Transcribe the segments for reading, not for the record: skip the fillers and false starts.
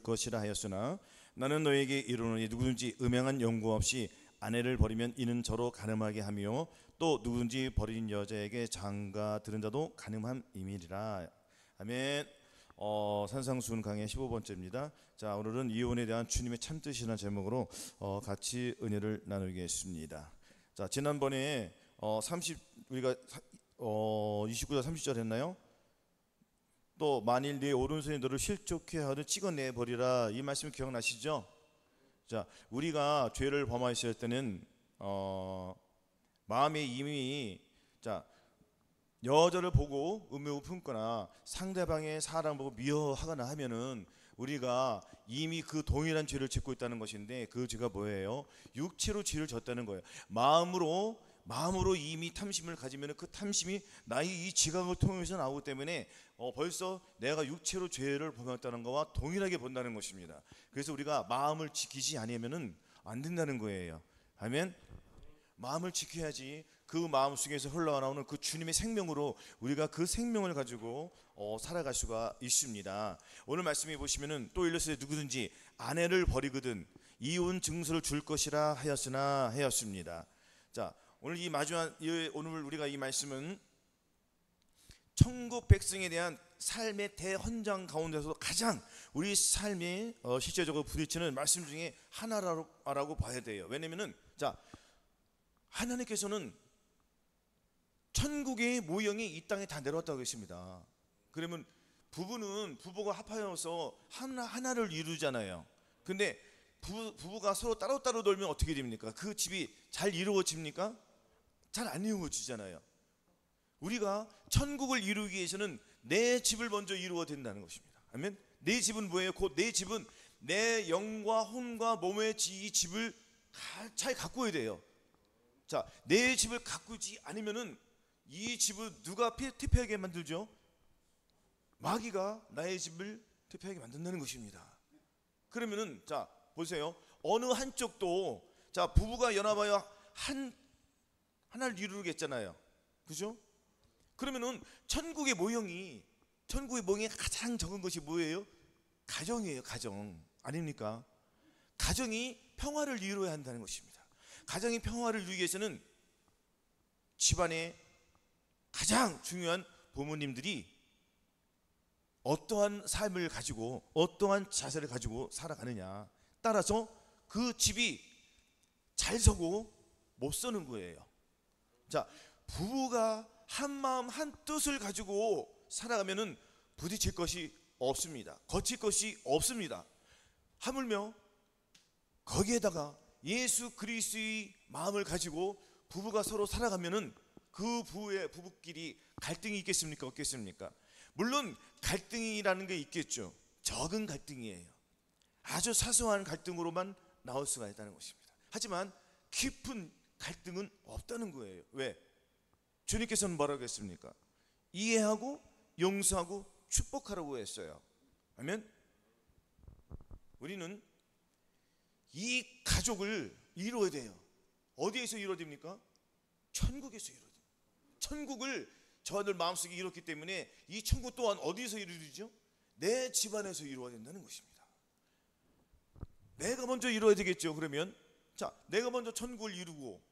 것이라 하였으나 나는 너에게 이르노니 누구든지 음행한 연고 없이 아내를 버리면 이는 저로 간음하게 하며 또 누구든지 버린 여자에게 장가 들은 자도 간음함이니라. 아멘. 산상수훈 강의 15번째입니다. 자, 오늘은 이혼에 대한 주님의 참뜻이라는 제목으로 같이 은혜를 나누겠습니다. 자, 지난번에 우리가 29절 30절 했나요? 또 만일 네 오른손이 너를 실족해 하든 찍어내 버리라. 이 말씀 기억나시죠? 자, 우리가 죄를 범하였을 때는 마음에 이미 여자를 보고 음욕을 품거나 상대방의 사람을 보고 미워하거나 하면은 우리가 이미 그 동일한 죄를 짓고 있다는 것인데, 그 죄가 뭐예요? 육체로 죄를 졌다는 거예요. 마음으로 이미 탐심을 가지면 그 탐심이 나의 이 지각을 통해서 나오기 때문에 벌써 내가 육체로 죄를 범했다는 것과 동일하게 본다는 것입니다. 그래서 우리가 마음을 지키지 않으면 안 된다는 거예요. 아멘. 마음을 지켜야지 그 마음 속에서 흘러나오는 그 주님의 생명으로 우리가 그 생명을 가지고 살아갈 수가 있습니다. 오늘 말씀해 보시면은 또 일러스되 누구든지 아내를 버리거든 이혼 증서를 줄 것이라 하였으나 하였습니다. 자, 오늘 오늘 우리가 이 말씀은 천국 백성에 대한 삶의 대헌장 가운데서 가장 우리 삶에 실제적으로 부딪히는 말씀 중에 하나라고 봐야 돼요. 왜냐면은 하나님께서는 천국의 모형이 이 땅에 다 내려왔다고 했습니다. 그러면 부부가 합하여서 하나를 이루잖아요. 근데 부부가 서로 따로따로 놀면 어떻게 됩니까? 그 집이 잘 이루어집니까? 잘 안 이루어지잖아요. 우리가 천국을 이루기 위해서는 내 집을 먼저 이루어야 된다는 것입니다. 아멘. 내 집은 뭐예요? 곧 내 집은 내 영과 혼과 몸의 이 집을 잘 가꾸어야 돼요. 자, 내 집을 가꾸지 않으면은 이 집을 누가 퇴폐하게 만들죠? 마귀가 나의 집을 퇴폐하게 만든다는 것입니다. 그러면은 보세요. 어느 한쪽도 부부가 연합하여 하나를 이루겠잖아요. 그죠? 그러면은 천국의 모형이 가장 적은 것이 뭐예요? 가정이에요. 가정 아닙니까? 가정이 평화를 이루어야 한다는 것입니다. 가정이 평화를 이루기 위해서는 집안에 가장 중요한 부모님들이 어떠한 삶을 가지고 어떠한 자세를 가지고 살아가느냐 따라서 그 집이 잘 서고 못 서는 거예요. 자, 부부가 한 마음 한 뜻을 가지고 살아가면은 부딪힐 것이 없습니다. 거칠 것이 없습니다. 하물며 거기에다가 예수 그리스도의 마음을 가지고 부부가 서로 살아가면은 그 부부끼리 갈등이 있겠습니까? 없겠습니까? 물론 갈등이라는 게 있겠죠. 적은 갈등이에요. 아주 사소한 갈등으로만 나올 수가 있다는 것입니다. 하지만 깊은 갈등은 없다는 거예요. 왜? 주님께서는 뭐라고 했습니까? 이해하고 용서하고 축복하라고 했어요. 아멘. 우리는 이 가족을 이루어야 돼요. 어디에서 이루어야 됩니까? 천국에서 이루어야 돼요. 천국을 저들 마음속에 이뤘기 때문에 이 천국 또한 어디서 이루어지죠? 내 집안에서 이루어야 된다는 것입니다. 내가 먼저 이루어야 되겠죠. 그러면 내가 먼저 천국을 이루고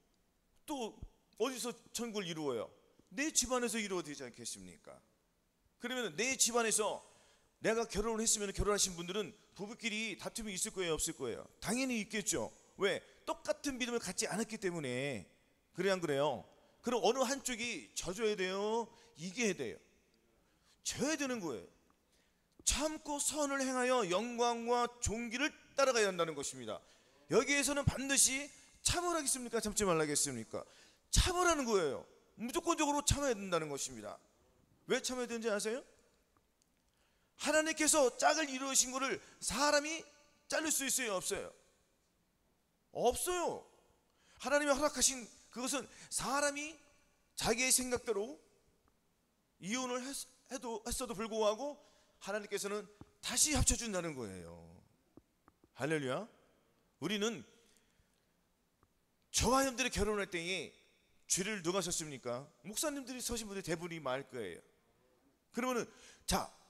또 어디서 천국을 이루어요? 내 집안에서 이루어야 되지 않겠습니까? 그러면 내 집안에서 내가 결혼을 했으면 결혼하신 분들은 부부끼리 다툼이 있을 거예요? 없을 거예요? 당연히 있겠죠. 왜? 똑같은 믿음을 갖지 않았기 때문에. 그래 안 그래요? 그럼 어느 한쪽이 져줘야 돼요? 이겨야 돼요? 져야 되는 거예요. 참고 선을 행하여 영광과 존귀를 따라가야 한다는 것입니다. 여기에서는 반드시 참으라겠습니까? 참지 말라겠습니까? 참으라는 거예요. 무조건적으로 참아야 된다는 것입니다. 왜 참아야 되는지 아세요? 하나님께서 짝을 이루신 것을 사람이 자를 수 있어요? 없어요? 없어요. 하나님이 허락하신 그것은 사람이 자기의 생각대로 이혼을 했어도 불구하고 하나님께서는 다시 합쳐준다는 거예요. 할렐루야. 우리는 저와 여러분들이 결혼할 때에 죄를 누가 졌습니까? 목사님들이 서신 분들이 대부분이 많을 거예요. 그러면은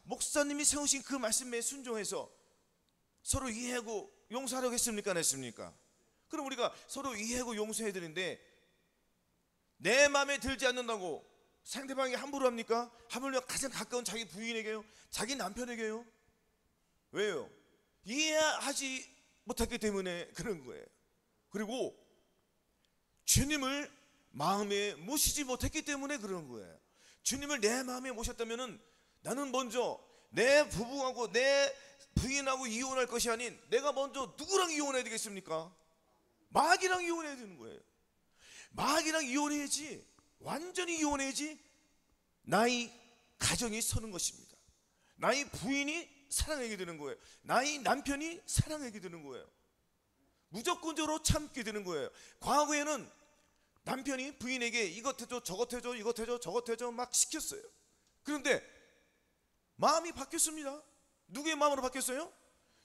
목사님이 세우신 그 말씀에 순종해서 서로 이해하고 용서하려고 했습니까? 안 했습니까? 그럼 우리가 서로 이해하고 용서해야 되는데 내 마음에 들지 않는다고 상대방이 함부로 합니까? 하물며 가장 가까운 자기 부인에게요? 자기 남편에게요? 왜요? 이해하지 못했기 때문에 그런 거예요. 그리고 주님을 마음에 모시지 못했기 때문에 그런 거예요. 주님을 내 마음에 모셨다면은 나는 먼저 내 부부하고 내 부인하고 이혼할 것이 아닌 내가 먼저 누구랑 이혼해야 되겠습니까? 마귀랑 이혼해야 되는 거예요. 마귀랑 이혼해야지, 완전히 이혼해야지 나의 가정이 서는 것입니다. 나의 부인이 사랑하게 되는 거예요. 나의 남편이 사랑하게 되는 거예요. 무조건적으로 참게 되는 거예요. 과거에는 남편이 부인에게 이것 해줘 저것 해줘 이것 해줘 저것 해줘 막 시켰어요. 그런데 마음이 바뀌었습니다. 누구의 마음으로 바뀌었어요?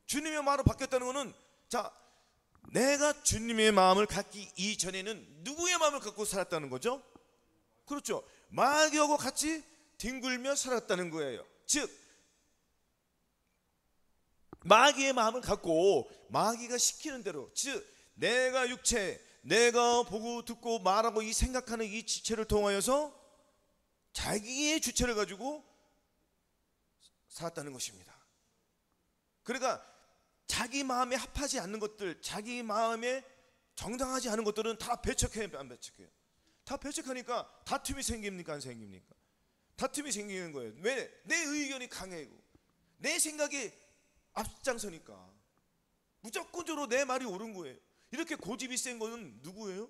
주님의 마음으로 바뀌었다는 것은, 자, 내가 주님의 마음을 갖기 이전에는 누구의 마음을 갖고 살았다는 거죠? 그렇죠. 마귀하고 같이 뒹굴며 살았다는 거예요. 즉 마귀의 마음을 갖고 마귀가 시키는 대로, 즉 내가 육체, 내가 보고 듣고 말하고 이 생각하는 이 지체를 통하여서 자기의 주체를 가지고 살았다는 것입니다. 그러니까 자기 마음에 합하지 않는 것들, 자기 마음에 정당하지 않은 것들은 다 배척해요, 안 배척해요? 다 배척하니까 다툼이 생깁니까, 안 생깁니까? 다툼이 생기는 거예요. 왜? 내 의견이 강해고 내 생각이 앞장서니까 무조건적으로 내 말이 옳은 거예요. 이렇게 고집이 센 거는 누구예요?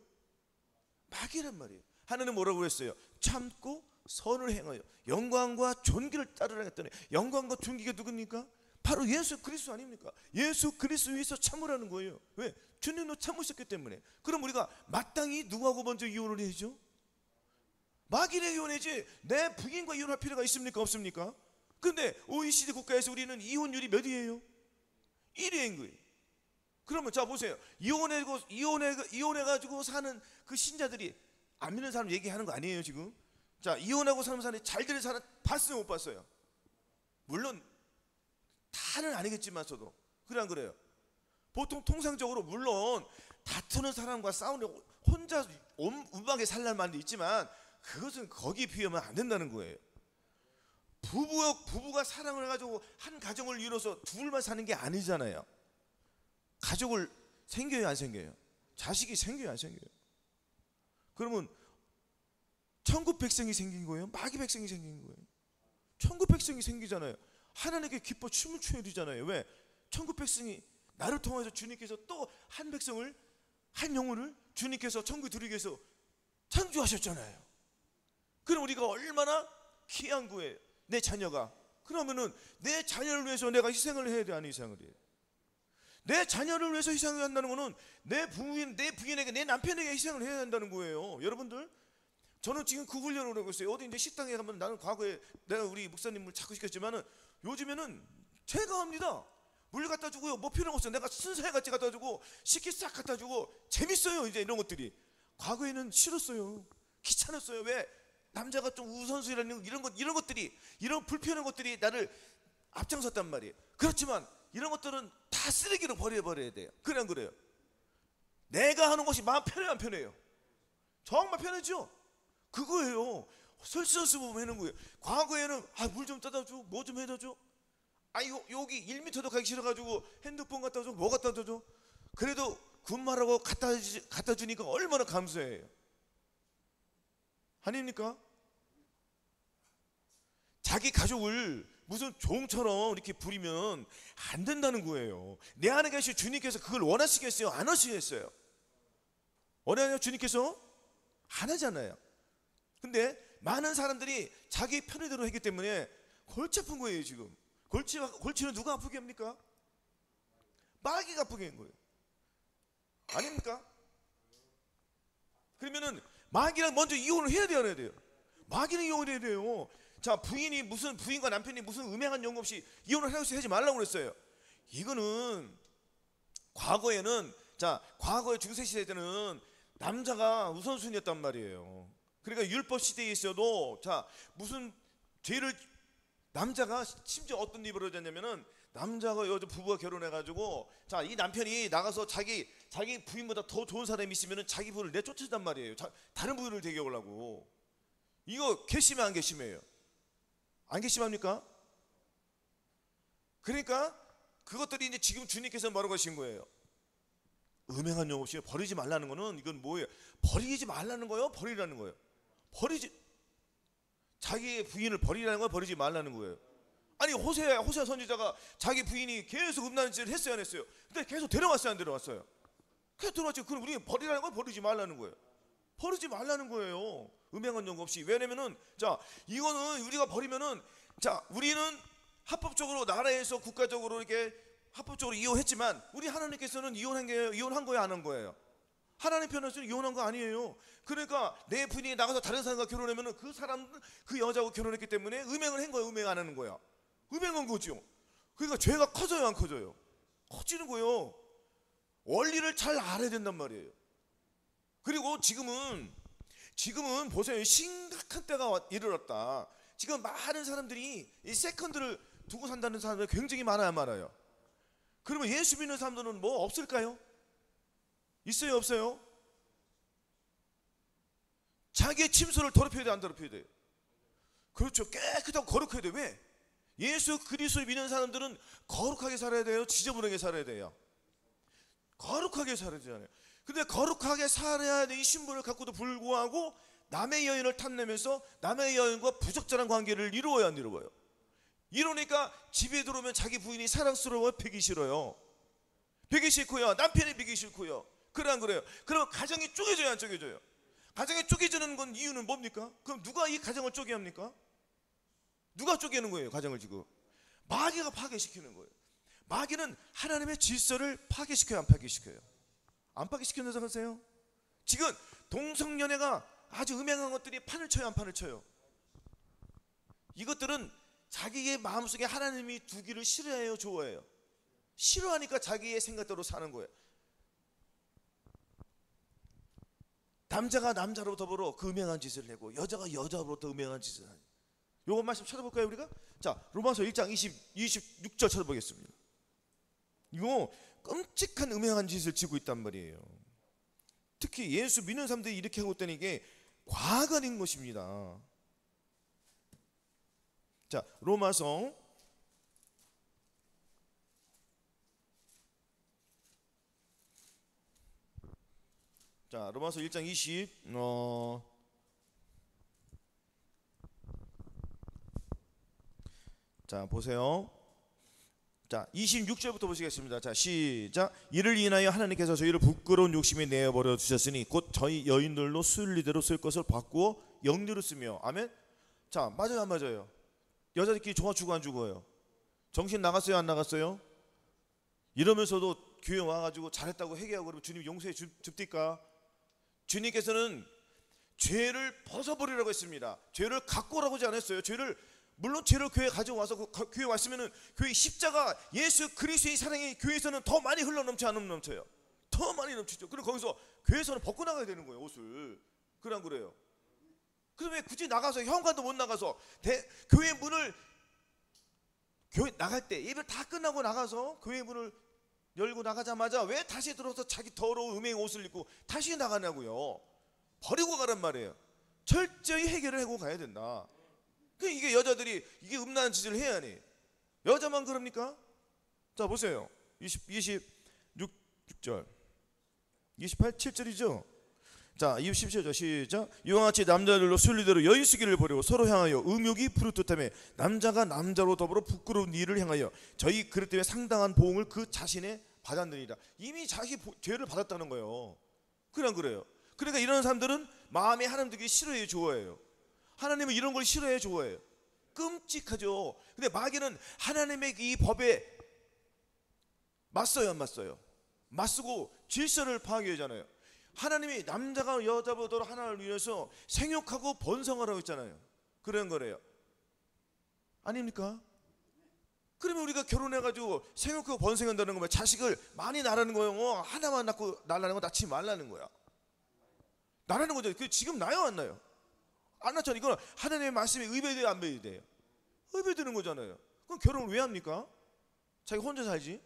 마귀란 말이에요. 하나님은 뭐라고 했어요? 참고 선을 행하여 영광과 존귀를 따르라 했더니, 영광과 존귀가 누굽니까? 바로 예수 그리스도 아닙니까? 예수 그리스도 위해서 참으라는 거예요. 왜? 주님도 참으셨기 때문에. 그럼 우리가 마땅히 누구하고 먼저 이혼을 해야죠? 마귀랑 이혼해야지 내 부인과 이혼할 필요가 있습니까? 없습니까? 근데 OECD 국가에서 우리는 이혼율이 몇이에요? 1위인 거예요. 그러면 자 보세요. 이혼해가지고 사는 그 신자들이, 안 믿는 사람 얘기하는 거 아니에요 지금? 자, 이혼하고 사는 사람이 잘 되는 사람 봤어요, 못 봤어요? 물론 다는 아니겠지만서도 그래 안 그래요? 보통 통상적으로 물론 다투는 사람과 싸우는 혼자 운방에 살 날만 있지만 그것은 거기에 비하면 안 된다는 거예요. 부부가 사랑을 해가지고 한 가정을 이뤄서 둘만 사는 게 아니잖아요. 가족을 생겨요, 안 생겨요? 자식이 생겨요, 안 생겨요? 그러면 천국 백성이 생긴 거예요? 마귀 백성이 생긴 거예요? 천국 백성이 생기잖아요. 하나님께 기뻐 춤을 춰야 되잖아요. 왜? 천국 백성이 나를 통해서 주님께서 또 한 백성을, 한 영혼을 주님께서 천국에 들이기 위해서 창조하셨잖아요. 그럼 우리가 얼마나 귀한 거예요, 내 자녀가. 그러면은 내 자녀를 위해서 내가 희생을 해야 돼, 아니 희생을 해야 돼? 내 자녀를 위해서 희생을 한다는 것은 내 부인에게, 내 남편에게 희생을 해야 한다는 거예요. 여러분들, 저는 지금 그 훈련을 하고 있어요. 어디 이제 식당에 가면, 나는 과거에 내가 우리 목사님을 자꾸 시켰지만은 요즘에는 제가 합니다. 물 갖다 주고요, 뭐 필요한 거 없어요. 내가 순서에 같이 갖다 주고 식기 싹 갖다 주고 재밌어요. 이제 이런 것들이. 과거에는 싫었어요. 귀찮았어요. 왜? 남자가 좀 우선순위라는 이런 것들이, 이런 불편한 것들이 나를 앞장섰단 말이에요. 그렇지만 이런 것들은 다 쓰레기로 버려야 돼요. 그래 안 그래요? 내가 하는 것이 마음 편해요, 안 편해요? 정말 편하죠? 그거예요. 설선수범 하는 거예요. 과거에는 물 좀 따다 줘, 뭐 좀 해다 줘. 여기 1m도 가기 싫어가지고 핸드폰 갖다 줘, 뭐 갖다 줘. 그래도 군말하고 갖다 주니까 얼마나 감사해요. 아닙니까? 자기 가족을 무슨 종처럼 이렇게 부리면 안 된다는 거예요. 내 안에 계신 주님께서 그걸 원하시겠어요? 안 하시겠어요? 원하냐 주님께서? 안 하잖아요. 근데 많은 사람들이 자기 편의대로 했기 때문에 골치 아픈 거예요 지금. 골치는 누가 아프게 합니까? 마귀가 아프게 한 거예요. 아닙니까? 그러면은 마귀랑 먼저 이혼을 해야 돼요, 안 해야 돼요? 마귀는 이혼을 해야 돼요. 자, 부인과 남편이 무슨 음행한 영역 없이 이혼을 하지 말라고 그랬어요. 이거는 과거에는, 자, 과거의 중세 시대 때는 남자가 우선순위였단 말이에요. 그러니까 율법 시대에 있어도, 자, 무슨 죄를, 남자가 심지어 어떤 일이 벌어졌냐면은 남자가 여자 부부가 결혼해가지고 자, 이 남편이 나가서 자기 부인보다 더 좋은 사람이 있으면 자기 부인을 내쫓는단 말이에요. 다른 부인을 대격하려고. 이거 괘씸해 안 괘씸해요? 안 괘씸합니까? 그러니까 그것들이 이제 지금 주님께서 뭐라고 하신 거예요? 음행한 영 없이 버리지 말라는 거는 이건 뭐예요? 버리지 말라는 거예요? 버리라는 거예요? 자기의 부인을 버리라는 거예요? 버리지 말라는 거예요? 아니 호세아 선지자가 자기 부인이 계속 음란한 짓을 했어요 안 했어요? 근데 계속 데려왔어요 안 데려왔어요? 계속 데려왔죠. 그럼 우리 버리라는 거예요? 버리지 말라는 거예요? 버리지 말라는 거예요. 음행한 영 없이. 왜냐면은 자, 이거는 우리가 버리면은 자, 우리는 합법적으로 나라에서 국가적으로 이렇게 합법적으로 이혼했지만 우리 하나님께서는 이혼한 거예요 안 한 거예요? 하나님 편에서는 이혼한 거 아니에요. 그러니까 내 부인이 나가서 다른 사람과 결혼하면은 그 여자하고 결혼했기 때문에 음행을 한 거예요, 음행 안 하는 거야? 음행한 거죠. 그러니까 죄가 커져요 안 커져요? 커지는 거예요. 원리를 잘 알아야 된단 말이에요. 그리고 지금은 보세요. 심각한 때가 이르렀다. 지금 많은 사람들이 이 세컨드를 두고 산다는 사람들이 굉장히 많아요. 그러면 예수 믿는 사람들은 뭐 없을까요? 있어요 없어요? 자기의 침소를 더럽혀야 돼 안 더럽혀야 돼? 그렇죠. 깨끗하고 거룩해야 돼. 왜? 예수 그리스도를 믿는 사람들은 거룩하게 살아야 돼요? 지저분하게 살아야 돼요? 거룩하게 살아야 되잖아요. 근데 거룩하게 살아야 하는 이 신분을 갖고도 불구하고 남의 여인을 탐내면서 남의 여인과 부적절한 관계를 이루어야 안 이루어요? 이러니까 집에 들어오면 자기 부인이 사랑스러워 배기 싫어요. 배기 싫고요. 남편이 배기 싫고요. 그래 안 그래요? 그러면 가정이 쪼개져요 안 쪼개져요? 가정이 쪼개지는 건 이유는 뭡니까? 그럼 누가 이 가정을 쪼개 합니까? 누가 쪼개는 거예요 가정을 지금? 마귀가 파괴시키는 거예요. 마귀는 하나님의 질서를 파괴시켜요 안 파괴시켜요? 안 파괴시키는 생각하세요? 지금 동성연애가 아주 음행한 것들이 판을 쳐요 안 판을 쳐요? 이것들은 자기의 마음속에 하나님이 두기를 싫어해요 좋아해요? 싫어하니까 자기의 생각대로 사는 거예요. 남자가 남자로 더불어 그 음행한 짓을 하고 여자가 여자로부터 음행한 짓을 하고. 요거 말씀 찾아볼까요 우리가? 자, 로마서 1장 26절 찾아보겠습니다. 이거 끔찍한 음행한 짓을 지고 있단 말이에요. 특히 예수 믿는 사람들이 이렇게 하고 있다는 게 과가 아닌 것입니다. 자, 로마서 자, 로마서 1장 자, 보세요. 자, 26절부터 보시겠습니다. 자, 시작. 이를 인하여 하나님께서 저희를 부끄러운 욕심에 내어버려 주셨으니 곧 저희 여인들로 순리대로 쓸 것을 바꾸어 영리로 쓰며. 아멘. 자, 맞아요 안 맞아요? 여자들끼리 종아 주고 안 죽어요? 정신 나갔어요 안 나갔어요? 이러면서도 교회 와가지고 잘했다고 회개하고 그러면 주님 용서해 줍니까? 주님께서는 죄를 벗어버리라고 했습니다. 죄를 갖고 오라고 하지 않았어요. 물론 죄를 교회에 가져와서 교회에 왔으면 교회 십자가 예수 그리스도의 사랑이 교회에서는 더 많이 흘러넘쳐 안 넘쳐요? 더 많이 넘치죠. 그리고 거기서 교회에서는 벗고 나가야 되는 거예요 옷을. 그래 안 그래요? 그럼 왜 굳이 나가서 현관도 못 나가서 교회 문을 교회 나갈 때 예배 다 끝나고 나가서 교회 문을 열고 나가자마자 왜 다시 들어서 자기 더러운 음행 옷을 입고 다시 나가냐고요? 버리고 가란 말이에요. 철저히 해결을 하고 가야 된다. 이게 여자들이 이게 음란한 짓을 해야 하니 여자만 그럽니까? 자 보세요. 26절 7절이죠. 자 27절 시작. 이와 같이 남자들로 순리대로 여인수기를 버리고 서로 향하여 음욕이 푸릇하며 남자가 남자로 더불어 부끄러운 일을 향하여 저희 그릇 때문에 상당한 보응을 그 자신에 받았느니라. 이미 자기 죄를 받았다는 거예요. 그래 안 그래요? 그러니까 이런 사람들은 마음에 하나님 되게 싫어해요 좋아해요? 하나님은 이런 걸 싫어해요 좋아해요? 끔찍하죠. 근데 마귀는 하나님의 이 법에 맞서요 안 맞서요? 맞서고 질서를 파괴하잖아요. 하나님이 남자가 여자보다 하나를 위해서 생육하고 번성하라고 했잖아요. 그런 거래요. 아닙니까? 그러면 우리가 결혼해가지고 생육하고 번성한다는 거면 자식을 많이 낳으라는 거예요? 하나만 낳고 낳으라는 거 낳지 말라는 거야. 낳으라는 거죠. 그 지금 나요 안 나요? 안 낳잖아요. 이건 하나님의 말씀에 의배돼요 안 의배돼요? 의배되는 거잖아요. 그럼 결혼을 왜 합니까? 자기 혼자 살지.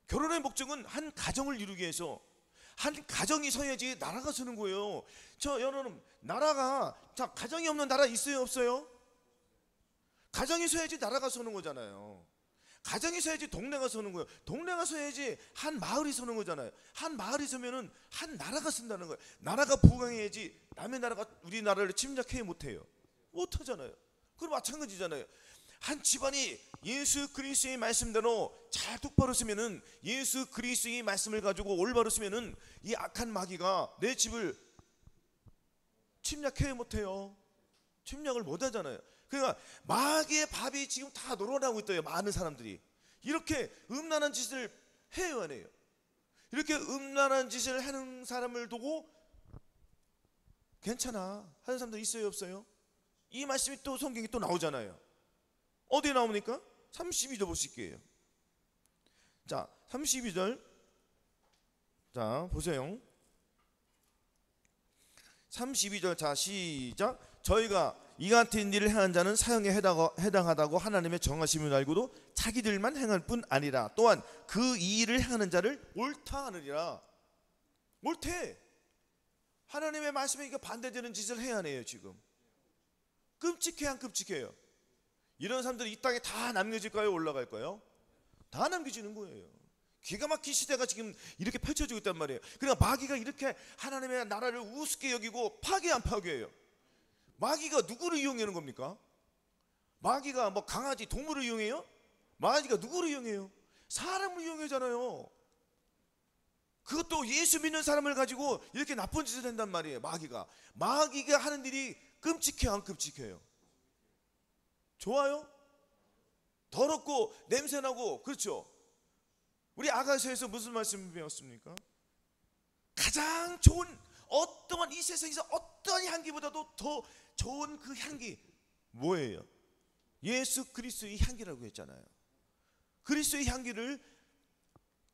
결혼의 목적은 한 가정을 이루기 위해서, 한 가정이 서야지 나라가 서는 거예요. 여러분, 나라가, 자, 가정이 없는 나라 있어요, 없어요? 가정이 서야지 나라가 서는 거잖아요. 가정이 서야지 동네가 서는 거예요. 동네가 서야지 한 마을이 서는 거잖아요. 한 마을이 서면은 한 나라가 쓴다는 거예요. 나라가 부강해야지 남의 나라가 우리나라를 침략해 못해요. 못하잖아요. 그럼 마찬가지잖아요. 한 집안이 예수 그리스도의 말씀대로 잘 똑바로 쓰면은, 예수 그리스도의 말씀을 가지고 올바로 쓰면은 이 악한 마귀가 내 집을 침략해 못해요. 침략을 못하잖아요. 그러니까 마귀의 밥이 지금 다 놀아나고 있대요. 많은 사람들이 이렇게 음란한 짓을 해요, 안 해요? 이렇게 음란한 짓을 하는 사람을 두고 괜찮아 하는 사람들 있어요, 없어요? 이 말씀이 또 성경에 또 나오잖아요. 어디에 나옵니까? 32절 보실게요. 자, 32절. 자, 보세요. 32절. 자, 시작. 저희가 이 같은 일을 행한 자는 사형에 해당하다고 하나님의 정하심을 알고도 자기들만 행할 뿐 아니라 또한 그 이 일을 행하는 자를 옳다 하느니라. 옳대. 하나님의 말씀에 이거 반대되는 짓을 해야 해요. 지금 끔찍해, 안 끔찍해요? 이런 사람들이 이 땅에 다 남겨질까요, 올라갈까요? 다 남겨지는 거예요. 기가 막힌 시대가 지금 이렇게 펼쳐지고 있단 말이에요. 그러니까 마귀가 이렇게 하나님의 나라를 우습게 여기고 파괴 안 파괴해요. 마귀가 누구를 이용하는 겁니까? 마귀가 뭐 강아지, 동물을 이용해요? 마귀가 누구를 이용해요? 사람을 이용하잖아요. 그것도 예수 믿는 사람을 가지고 이렇게 나쁜 짓을 한단 말이에요. 마귀가 하는 일이 끔찍해, 안 끔찍해요? 좋아요? 더럽고 냄새나고, 그렇죠? 우리 아가서에서 무슨 말씀 배웠습니까? 가장 좋은, 어떠한 이 세상에서 어떠한 향기보다도 더 좋은 그 향기 뭐예요? 예수 그리스도의 향기라고 했잖아요. 그리스도의 향기를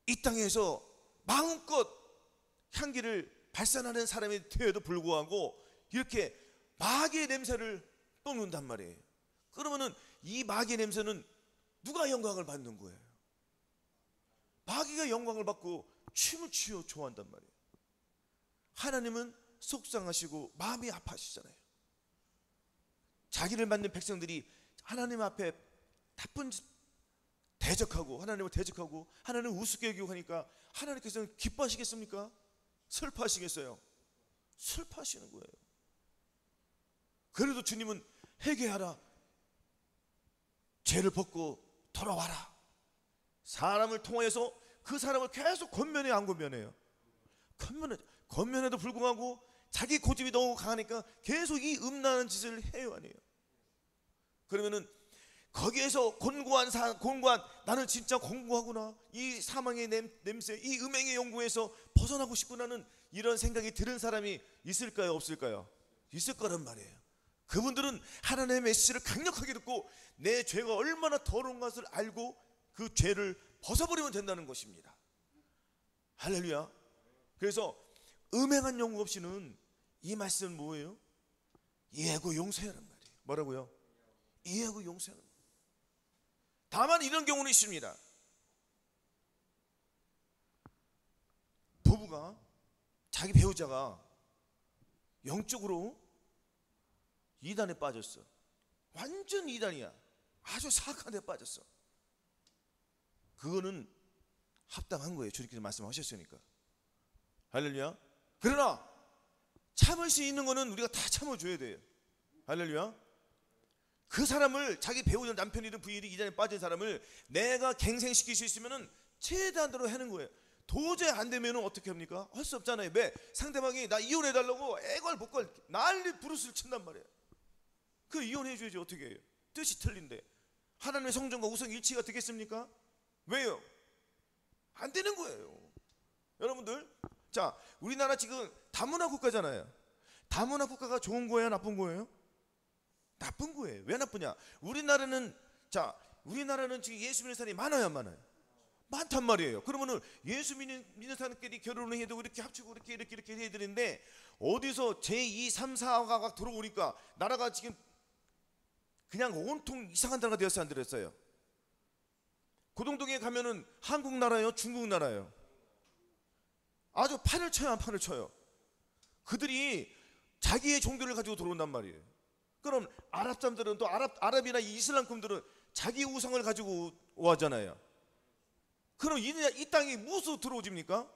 이 땅에서 마음껏 향기를 발산하는 사람이 되어도 불구하고 이렇게 마귀의 냄새를 뿜는단 말이에요. 그러면은 이 마귀의 냄새는 누가 영광을 받는 거예요? 마귀가 영광을 받고 춤을 추어 좋아한단 말이에요. 하나님은 속상하시고 마음이 아파하시잖아요. 자기를 만든 백성들이 하나님 앞에 나쁜 대적하고, 하나님을 대적하고 하나님을 우습게 여기고 하니까 하나님께서는 기뻐하시겠습니까? 슬퍼하시겠어요? 슬퍼하시는 거예요. 그래도 주님은 회개하라, 죄를 벗고 돌아와라. 사람을 통해서 그 사람을 계속 권면해, 안 권면해요? 권면해도 불구하고 자기 고집이 너무 강하니까 계속 이 음란한 짓을 해요, 아니에요? 그러면은 거기에서 곤고한 나는 진짜 공고하구나, 이 사망의 냄새, 이 음행의 연구에서 벗어나고 싶구나는 이런 생각이 드는 사람이 있을까요, 없을까요? 있을 거란 말이에요. 그분들은 하나님의 메시지를 강력하게 듣고 내 죄가 얼마나 더러운 것을 알고 그 죄를 벗어버리면 된다는 것입니다. 할렐루야. 그래서 음행한 연구 없이는 이 말씀은 뭐예요? 이해하고 용서하는 말이에요. 뭐라고요? 이해하고 용서하는 말이에요. 다만 이런 경우는 있습니다. 부부가, 자기 배우자가 영적으로 이단에 빠졌어. 완전 이단이야. 아주 사악한 데 빠졌어. 그거는 합당한 거예요. 주님께서 말씀하셨으니까. 할렐루야. 그러나 참을 수 있는 거는 우리가 다 참아줘야 돼요. 할렐루야. 그 사람을, 자기 배우자, 남편이든 부인이든 이단에 빠진 사람을 내가 갱생시킬 수 있으면 최대한으로 하는 거예요. 도저히 안 되면 어떻게 합니까? 할 수 없잖아요. 왜? 상대방이 나 이혼해달라고 애걸복걸 난리 부르스를 친단 말이에요. 그 이혼해줘야지. 어떻게 해요? 뜻이 틀린데 하나님의 성전과 우상 일치가 되겠습니까? 왜요? 안 되는 거예요. 여러분들, 자, 우리나라 지금 다문화 국가잖아요. 다문화 국가가 좋은 거예요, 나쁜 거예요? 나쁜 거예요. 왜 나쁘냐? 우리나라는 지금 예수 믿는 사람이 많아요, 안 많아요? 많단 말이에요. 그러면은 예수 믿는 사람끼리 결혼을 해도 이렇게 합치고 이렇게 해야 되는데, 어디서 제2, 3, 4가 들어오니까 나라가 지금 그냥 온통 이상한 나라가 되었어요, 안 되었어요? 고동동에 가면은 한국 나라예요, 중국 나라예요? 아주 판을 쳐요, 판을 쳐요. 그들이 자기의 종교를 가지고 들어온단 말이에요. 그럼 아랍 사람들은 또 아랍이나 이슬람권들은 자기 우상을 가지고 오잖아요. 그럼 이 땅이 무엇으로 들어오집니까?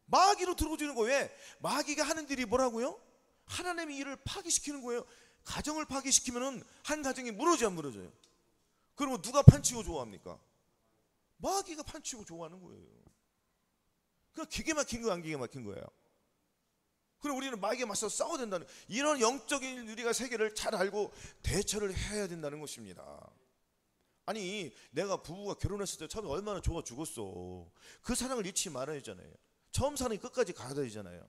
마귀로 들어오지는 거예요. 왜? 마귀가 하는 일이 뭐라고요? 하나님의 일을 파기시키는 거예요. 가정을 파기시키면은 한 가정이 무너져 안 무너져요? 그러면 누가 판치고 좋아합니까? 마귀가 판치고 좋아하는 거예요. 그냥 기계 막힌 거 안 기계 막힌 거예요. 그럼 우리는 마귀에 맞서 싸워야 된다는, 이런 영적인 우리가 세계를 잘 알고 대처를 해야 된다는 것입니다. 아니, 내가 부부가 결혼했을 때 처음에 얼마나 좋아 죽었어. 그 사랑을 잃지 말아야 하잖아요. 처음 사랑이 끝까지 가야 되잖아요.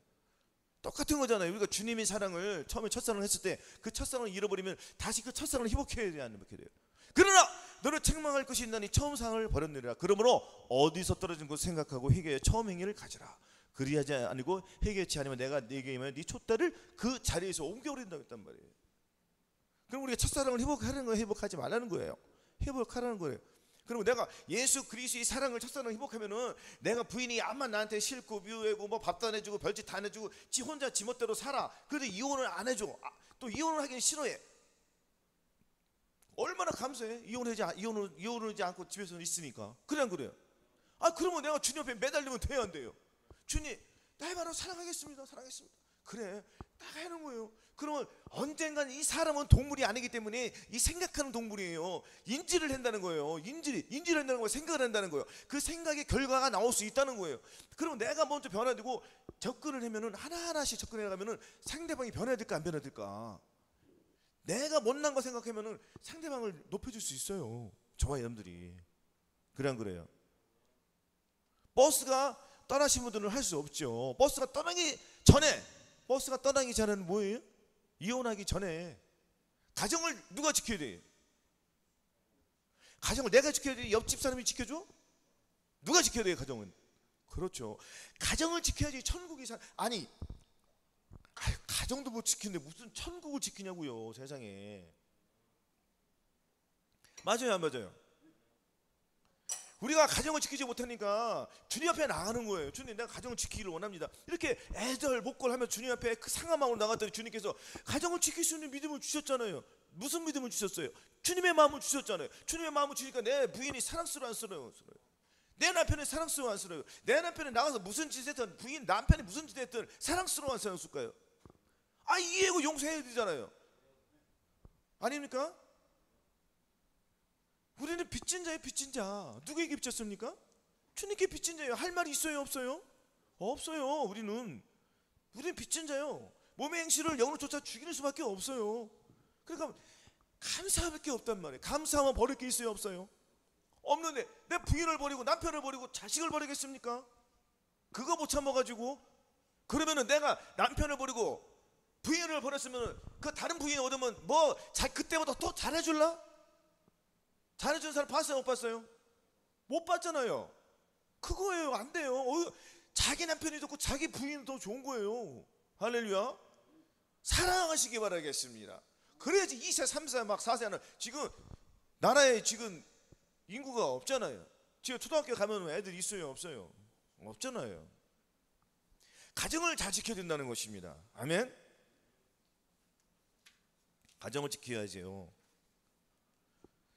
똑같은 거잖아요. 우리가 주님의 사랑을 처음에 첫사랑을 했을 때 그 첫사랑을 잃어버리면 다시 그 첫사랑을 회복해야 돼, 안 회복해야 돼요? 그러나 너를 책망할 것이 있나니 처음 사랑을 버렸느니라. 그러므로 어디서 떨어진 것을 생각하고 회개의 처음 행위를 가져라. 그리하지 아니고 회개치 않으면 내가 네게 임하여 네 촛대를 그 자리에서 옮겨버린다고 했단 말이에요. 그럼 우리가 첫사랑을 회복하는 거예요, 회복하지 말라는 거예요? 회복하라는 거예요. 그리고 내가 예수 그리스도의 사랑을 첫사랑 회복하면은 내가 부인이 암만 나한테 싫고 미워하고 뭐 밥도 안 해주고 별짓 다 안 해주고 지 혼자 지멋대로 살아. 그래도 이혼을 안 해줘. 또 이혼을 하기는 싫어해. 얼마나 감사해. 이혼을 하지 않고 집에서 있으니까. 그래 안 그래요? 그러면 내가 주님 앞에 매달리면 돼야 안 돼요? 주님, 나의 바로 사랑하겠습니다. 사랑하겠습니다. 그래, 딱 하는 거예요. 그러면 언젠간 이 사람은 동물이 아니기 때문에 이 생각하는 동물이에요. 인지를 한다는 거예요. 인지를 한다는 거예요. 생각을 한다는 거예요. 그 생각의 결과가 나올 수 있다는 거예요. 그러면 내가 먼저 변화되고 접근을 하면은 하나하나씩 접근해 나가면은 상대방이 변화될까 안 변화될까? 내가 못난 거 생각하면은 상대방을 높여줄 수 있어요. 저와 여러분들이. 그래 안 그래요? 버스가 떠나신 분들은 할 수 없죠. 버스가 떠나기 전에는 뭐예요? 이혼하기 전에 가정을 누가 지켜야 돼? 가정을 내가 지켜야 돼? 옆집 사람이 지켜줘? 누가 지켜야 돼요, 가정은? 그렇죠. 가정을 지켜야지 천국이 아니, 가정도 못 지키는데 무슨 천국을 지키냐고요, 세상에. 맞아요, 안 맞아요? 우리가 가정을 지키지 못하니까 주님 앞에 나가는 거예요. 주님, 내가 가정을 지키기를 원합니다. 이렇게 애절복걸하며 주님 앞에 그 상한 마음으로 나갔더니 주님께서 가정을 지킬 수 있는 믿음을 주셨잖아요. 무슨 믿음을 주셨어요? 주님의 마음을 주셨잖아요. 주님의 마음을 주니까 내 부인이 사랑스러워 안스러워요? 내 남편이 사랑스러워 안스러워요? 내 남편이 나가서 무슨 짓을 했든 남편이 무슨 짓을 했든 사랑스러워 안스러울까요? 이해하고 용서해야 되잖아요. 아닙니까? 우리는 빚진 자예요, 빚진 자. 누구에게 빚졌습니까? 주님께 빚진 자예요. 할 말이 있어요, 없어요? 없어요. 우리는 빚진 자예요. 몸의 행실을 영으로 쫓아 죽이는 수밖에 없어요. 그러니까 감사할 게 없단 말이에요. 감사하면 버릴 게 있어요, 없어요? 없는데 내 부인을 버리고 남편을 버리고 자식을 버리겠습니까? 그거 못 참아가지고. 그러면은 내가 남편을 버리고 부인을 버렸으면 그 다른 부인이 얻으면 그때보다 더 잘해줄라? 잘해준 사람 봤어요, 못 봤어요? 못 봤잖아요. 그거예요. 안 돼요. 자기 남편이 좋고 자기 부인이 더 좋은 거예요. 할렐루야. 사랑하시기 바라겠습니다. 그래야지 2세 3세 막 4세는 지금 나라에 지금 인구가 없잖아요. 지금 초등학교 가면 애들 있어요, 없어요? 없잖아요. 가정을 잘 지켜야 된다는 것입니다. 아멘. 가정을 지켜야지요.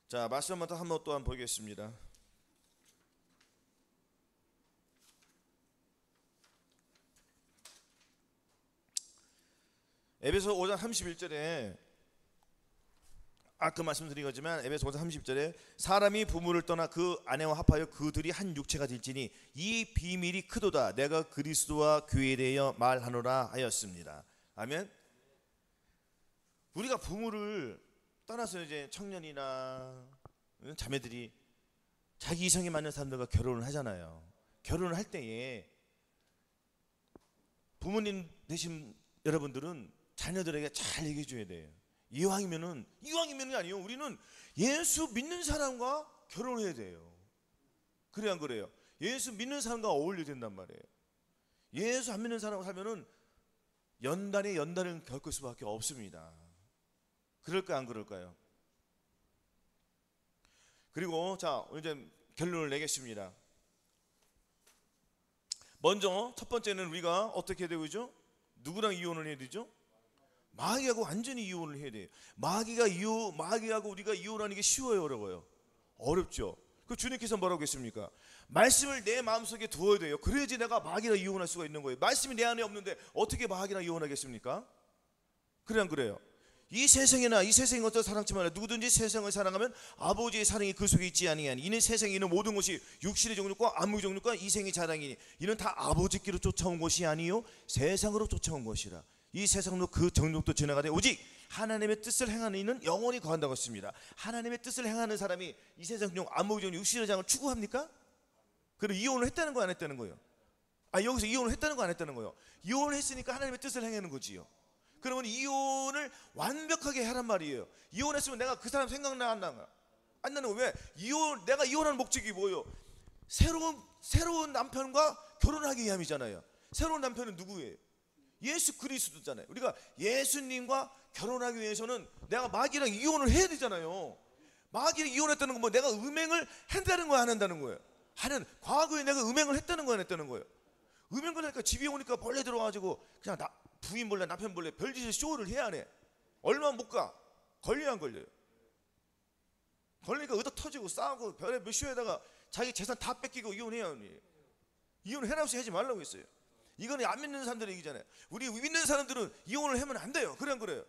자, 말씀 한번 또한 보겠습니다. 에베소 5장 31절에 아까 말씀드린 거지만 에베소 5장 30절에 사람이 부모를 떠나 그 아내와 합하여 그들이 한 육체가 될지니 이 비밀이 크도다. 내가 그리스도와 교회에 대하여 말하노라 하였습니다. 아멘. 우리가 부모를 떠나서 이제 청년이나 자매들이 자기 이성에 맞는 사람들과 결혼을 하잖아요. 결혼을 할 때에 부모님 되신 여러분들은 자녀들에게 잘 얘기해 줘야 돼요. 이왕이면은 아니에요. 우리는 예수 믿는 사람과 결혼해야 돼요. 그래 안 그래요? 예수 믿는 사람과 어울려야 된단 말이에요. 예수 안 믿는 사람과 살면은 연단을 겪을 수밖에 없습니다. 그럴까요, 안 그럴까요? 그리고 자 이제 결론을 내겠습니다. 먼저 첫 번째는 우리가 어떻게 되고 있죠? 누구랑 이혼을 해야 되죠? 마귀하고 완전히 이혼을 해야 돼요. 마귀하고 우리가 이혼하는 게 쉬워요, 어려워요? 어렵죠. 그 주님께서 뭐라고 했습니까? 말씀을 내 마음속에 두어야 돼요. 그래야지 내가 마귀랑 이혼할 수가 있는 거예요. 말씀이 내 안에 없는데 어떻게 마귀랑 이혼하겠습니까? 그래 안 그래요? 이 세상에 어떤 사랑치 말라. 누구든지 세상을 사랑하면 아버지의 사랑이 그 속에 있지 아니하니 이는 세상에 있는 모든 것이 육신의 정욕과 안목의 정욕과 이생의 자랑이니 이는 다 아버지께로 쫓아온 것이 아니요 세상으로 쫓아온 것이라. 이 세상도 그 정욕도 지나가되 오직 하나님의 뜻을 행하는 이는 영원히 거한다고 했습니다. 하나님의 뜻을 행하는 사람이 이 세상 정욕, 안목의 정욕, 육신의 자랑을 추구합니까? 그럼 이혼을 했다는 거 안 했다는 거예요? 여기서 이혼을 했다는 거 안 했다는 거예요? 이혼을 했으니까 하나님의 뜻을 행하는 거지요. 그러면 이혼을 완벽하게 하란 말이에요. 이혼했으면 내가 그 사람 생각나 안 나가? 안 나는 거예요. 왜? 내가 이혼하는 목적이 뭐예요? 새로운 남편과 결혼하기 위함이잖아요. 새로운 남편은 누구예요? 예수 그리스도잖아요. 우리가 예수님과 결혼하기 위해서는 내가 마귀랑 이혼을 해야 되잖아요. 마귀랑 이혼했다는 건 뭐 내가 음행을 한다는 거야, 안 한다는 거예요? 과거에 내가 음행을 했다는 거야, 안 했다는 거예요? 음행을 하니까 집에 오니까 벌레 들어와가지고 그냥 부인 몰래 남편 몰래 별짓을 쇼를 해야 하네. 얼마 못 가. 걸려야 안 걸려요? 걸리니까 의덕 터지고 싸우고 별의 몇 쇼에다가 자기 재산 다 뺏기고 이혼해야 하니. 이혼을 해라고 하지 말라고 했어요. 이거는 안 믿는 사람들의 얘기잖아요. 우리 믿는 사람들은 이혼을 하면 안 돼요. 그래 안 그래요?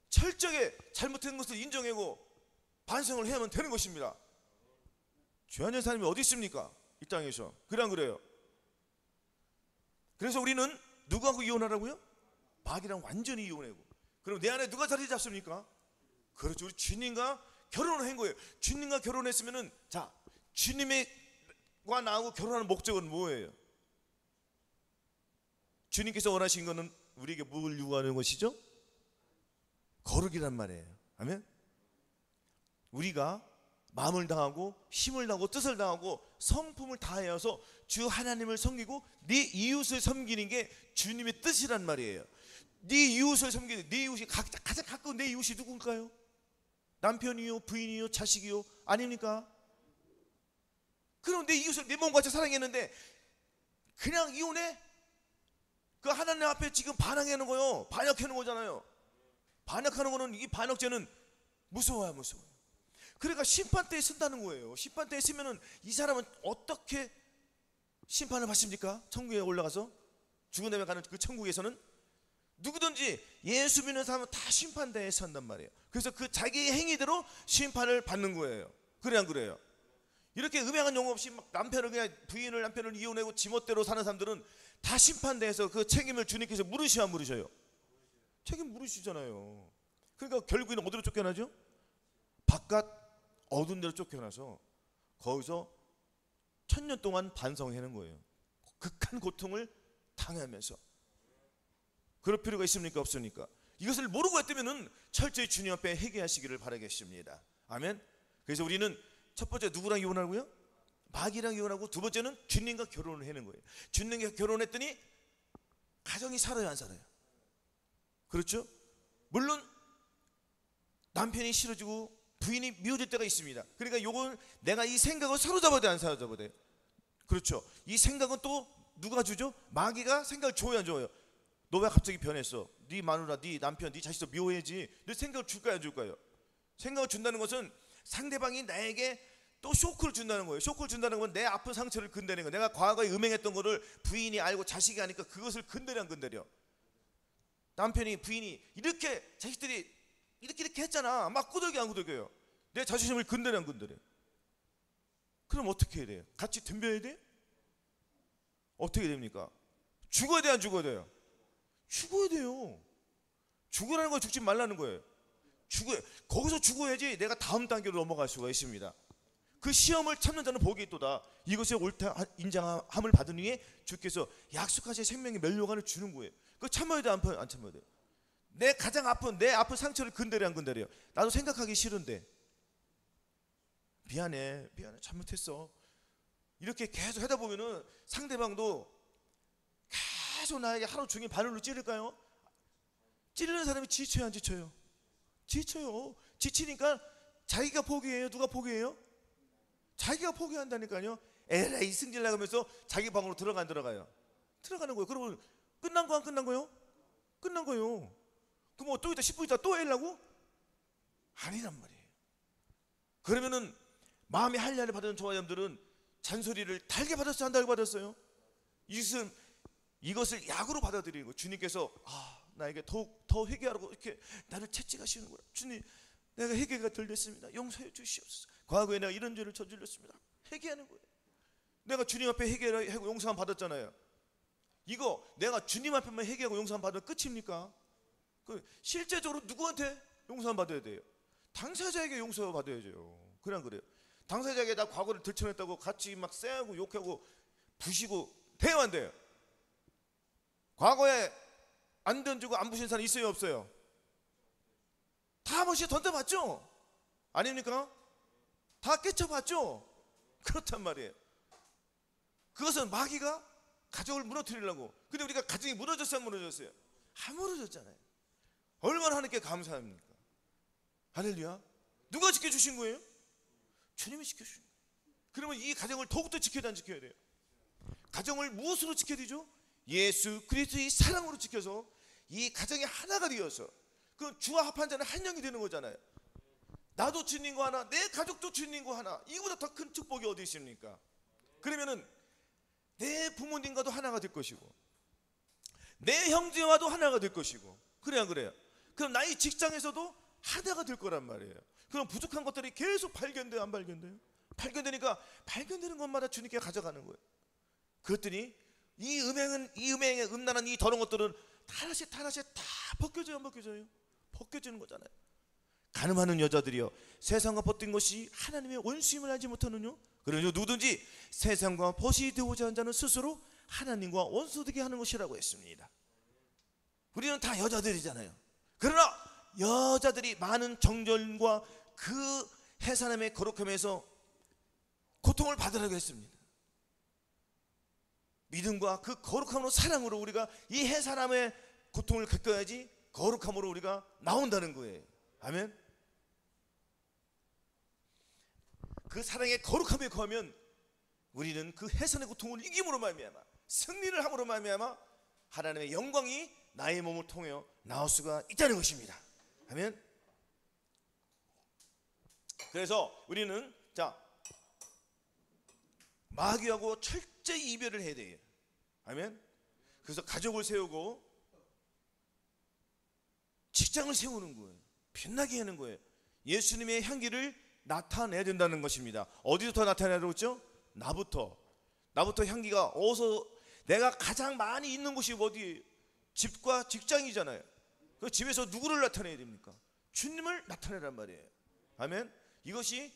철저하게 잘못된 것을 인정하고 반성을 해야만 되는 것입니다. 죄 안 지은 사람이 어디 있습니까? 이 땅에서. 그래 안 그래요? 그래서 우리는 누구하고 이혼하라고요? 마귀랑 완전히 이혼하고. 그럼 내 안에 누가 자리 잡습니까? 그렇죠. 우리 주님과 결혼을 한 거예요. 주님과 결혼했으면은 자, 주님과 나하고 결혼하는 목적은 뭐예요? 주님께서 원하신 거는 우리에게 뭘 요구하는 것이죠? 거룩이란 말이에요. 아멘. 우리가 마음을 다하고 힘을 다하고 뜻을 다하고 성품을 다하여서 주 하나님을 섬기고 네 이웃을 섬기는 게 주님의 뜻이란 말이에요. 네 이웃을 섬기는, 네 이웃이 가장 가까운 내 이웃이 누군가요? 남편이요, 부인이요, 자식이요, 아닙니까? 그럼 내 이웃을 내 몸같이 사랑했는데 그냥 이혼해? 그 하나님 앞에 지금 반항하는 거요. 반역하는 거잖아요. 반역하는 거는, 이 반역죄는 무서워요, 무서워요. 그러니까 심판대에 쓴다는 거예요. 심판대에 쓰면은 이 사람은 어떻게 심판을 받습니까? 천국에 올라가서 죽은 다음에 가는 그 천국에서는 누구든지 예수 믿는 사람은 다 심판대에 선단 말이에요. 그래서 그 자기의 행위대로 심판을 받는 거예요. 그래 안 그래요? 이렇게 음행한 용어 없이 막 남편을 이혼하고 지멋대로 사는 사람들은 다 심판대에서 그 책임을 주님께서 물으셔야 안 물으셔요? 책임 물으시잖아요. 그러니까 결국에는 어디로 쫓겨나죠? 바깥 어두운 데로 쫓겨나서 거기서 1000년 동안 반성하는 거예요. 극한 고통을 당하면서. 그럴 필요가 있습니까? 없습니까? 이것을 모르고 했다면 철저히 주님 앞에 회개하시기를 바라겠습니다. 아멘. 그래서 우리는 첫 번째 누구랑 이혼하고요? 마귀랑 이혼하고, 두 번째는 주님과 결혼을 하는 거예요. 주님과 결혼했더니 가정이 살아요, 안 살아요? 그렇죠? 물론 남편이 싫어지고 부인이 미워질 때가 있습니다. 그러니까 요걸 내가 이 생각을 사로잡아야 돼, 안 사로잡아야 돼? 그렇죠. 이 생각은 또 누가 주죠? 마귀가 생각을 줘야 안 줘요? 너 왜 갑자기 변했어? 네 마누라, 네 남편, 네 자식도 미워해야지. 너 생각을 줄까요, 안 줄까요? 생각을 준다는 것은 상대방이 나에게 또 쇼크를 준다는 거예요. 쇼크를 준다는 건 내 아픈 상처를 건드리는 거예요. 내가 과거에 음행했던 거를 부인이 알고 자식이 아니까 그것을 건드려 안 건드려? 남편이, 부인이 이렇게 자식들이 이렇게 했잖아. 막 꾸덕이 안 꾸덕여요? 내 자존심을 건드려 안 건드려? 그럼 어떻게 해야 돼요? 같이 덤벼야 돼? 어떻게 됩니까? 죽어야 돼, 안 죽어야 돼요? 죽어야 돼요. 죽으라는 거 죽지 말라는 거예요. 거기서 죽어야지 내가 다음 단계로 넘어갈 수가 있습니다. 그 시험을 참는 자는 복이 있도다. 이것에 옳다 인정함을 받은 후에 주께서 약속하신 생명의 멸류관을 주는 거예요. 그거 참아야 돼, 안 참아야 돼? 내 가장 아픈 내 아픈 상처를 건드려 안 건드려? 나도 생각하기 싫은데 미안해 잘못했어. 이렇게 계속 하다 보면은 상대방도 계속 나에게 하루 종일 바늘로 찌를까요? 찌르는 사람이 지쳐요, 안 지쳐요? 지쳐요. 지치니까 자기가 포기해요? 누가 포기해요? 자기가 포기한다니까요. 에라이 승질 나가면서 자기 방으로 들어가요. 들어가는 거예요. 그러면 끝난 거 안 끝난 거요? 끝난 거요. 그럼 뭐 또 있다 10분 있다 또 하려고? 아니란 말이에요. 그러면은 마음이 한량을 받은 저와 여러분들은 잔소리를 달게 받았어요, 안 달게 받았어요? 이것을 약으로 받아들이고 주님께서 나에게 더 회개하라고 이렇게 나를 채찍하시는구나. 주님, 내가 회개가 덜 됐습니다. 용서해 주시옵소서. 과거에 내가 이런 죄를 저질렀습니다. 회개하는 거예요. 내가 주님 앞에 회개하고 용서함 받았잖아요. 이거 내가 주님 앞에만 회개하고 용서함 받으면 끝입니까? 실제적으로 누구한테 용서함 받아야 돼요? 당사자에게 용서 받아야죠. 그래 안 그래요? 당사자에게 나 과거를 들춰냈다고 같이 막 쎄하고 욕하고 부시고 돼요 안 돼요? 과거에 안 던지고 안 부신 사람 있어요 없어요? 다 한 번씩 던져봤죠? 아닙니까? 다 깨쳐봤죠? 그렇단 말이에요. 그것은 마귀가 가족을 무너뜨리려고. 근데 우리가 가정이 무너졌어요 안 무너졌어요? 안 무너졌잖아요. 얼마나 하나님께 감사합니까? 할렐루야. 누가 지켜주신 거예요? 주님이 지켜주신 거예요. 그러면 이 가정을 더욱더 지켜야 돼요? 가정을 무엇으로 지켜야 되죠? 예수 그리스도의 사랑으로 지켜서 이 가정이 하나가 되어서 그 주와 합한 자는 한 영이 되는 거잖아요. 나도 주님과 하나, 내 가족도 주님과 하나. 이거보다 더 큰 축복이 어디 있습니까? 그러면은 내 부모님과도 하나가 될 것이고 내 형제와도 하나가 될 것이고 그래야 그래요. 그럼 나의 직장에서도 하나가 될 거란 말이에요. 그럼 부족한 것들이 계속 발견돼요 안 발견돼요? 발견되니까 발견되는 것마다 주님께 가져가는 거예요. 그랬더니 이 음행의 음란한 이 더러운 것들은 하나씩 다 벗겨져요 안 벗겨져요? 벗겨지는 거잖아요. 가늠하는 여자들이여 세상과 벗긴 것이 하나님의 원수임을 알지 못하느뇨? 그러니 누구든지 세상과 벗이 되고자 하는 자는 스스로 하나님과 원수되게 하는 것이라고 했습니다. 우리는 다 여자들이잖아요. 그러나 여자들이 많은 정절과 그 해사람의 거룩함에서 고통을 받으라고 했습니다. 믿음과 그 거룩함으로 사랑으로 우리가 이 해사람의 고통을 겪어야지 거룩함으로 우리가 나온다는 거예요. 아멘. 그 사랑의 거룩함에 거하면 우리는 그 해산의 고통을 이김으로 말미암아 승리를 함으로 말미암아 하나님의 영광이 나의 몸을 통해 나올 수가 있다는 것입니다. 아멘. 그래서 우리는 마귀하고 철저히 이별을 해야 돼요. 아멘. 그래서 가족을 세우고 직장을 세우는 거예요. 빛나게 하는 거예요. 예수님의 향기를 나타내야 된다는 것입니다. 어디부터 나타내라고 했죠? 나부터 향기가 어디서 내가 가장 많이 있는 곳이 어디예요? 집과 직장이잖아요. 그 집에서 누구를 나타내야 됩니까? 주님을 나타내란 말이에요. 아멘. 이것이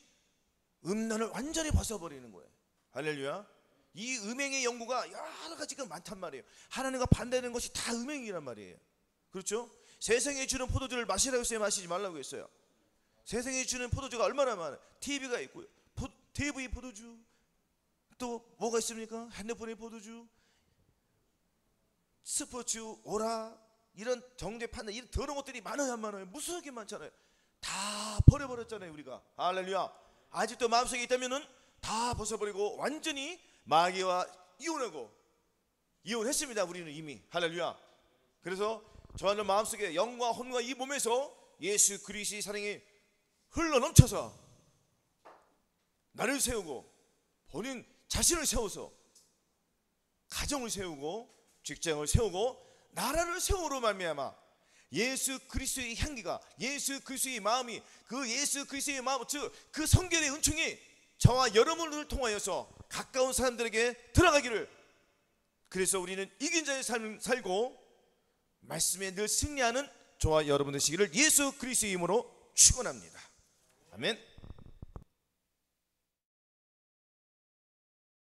음란을 완전히 벗어버리는 거예요. 할렐루야. 이 음행의 연구가 여러 가지가 많단 말이에요. 하나님과 반대되는 것이 다 음행이란 말이에요. 그렇죠? 세상에 주는 포도주를 마시라고 했어요? 마시지 말라고 했어요? 세상에 주는 포도주가 얼마나 많아요. TV가 있고요. TV 포도주, 또 뭐가 있습니까? 핸드폰의 포도주, 스포츠, 오락, 이런 경제 판단, 이런 더러운 것들이 많아요 안 많아요? 무수하게 많잖아요. 다 버려버렸잖아요 우리가. 할렐루야. 아직도 마음속에 있다면은 다 벗어버리고 완전히 마귀와 이혼했습니다 우리는 이미. 할렐루야. 그래서 저하는 마음속에 영과 혼과 이 몸에서 예수 그리스도의 사랑이 흘러넘쳐서 나를 세우고 본인 자신을 세워서 가정을 세우고 직장을 세우고 나라를 세우로 말미암아 예수 그리스도의 향기가, 예수 그리스도의 마음이, 그 예수 그리스도의 마음, 즉 그 성결의 은총이 저와 여러분을 통하여서 가까운 사람들에게 들어가기를, 그래서 우리는 이긴 자의 삶을 살고 말씀에 늘 승리하는 저와 여러분 되시기를 예수 그리스도의 이름으로 축원합니다. 아멘.